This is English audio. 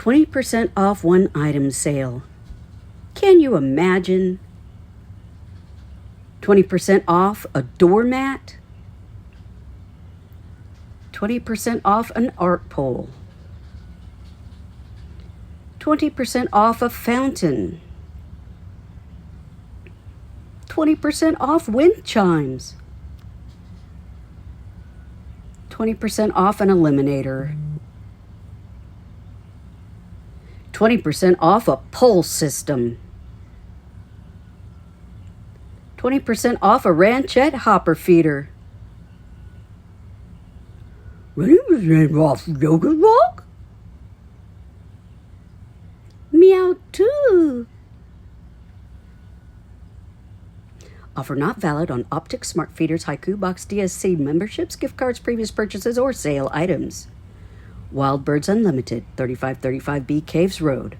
20% off one item sale. Can you imagine? 20% off a doormat. 20% off an art pole. 20% off a fountain. 20% off wind chimes. 20% off an eliminator. 20% off a pole system. 20% off a ranchette hopper feeder. Ready to off yoga walk? Meow too. Offer not valid on Optic Smart Feeders, Haiku Box DSC memberships, gift cards, previous purchases, or sale items. Wild Birds Unlimited, 3535B Caves Road.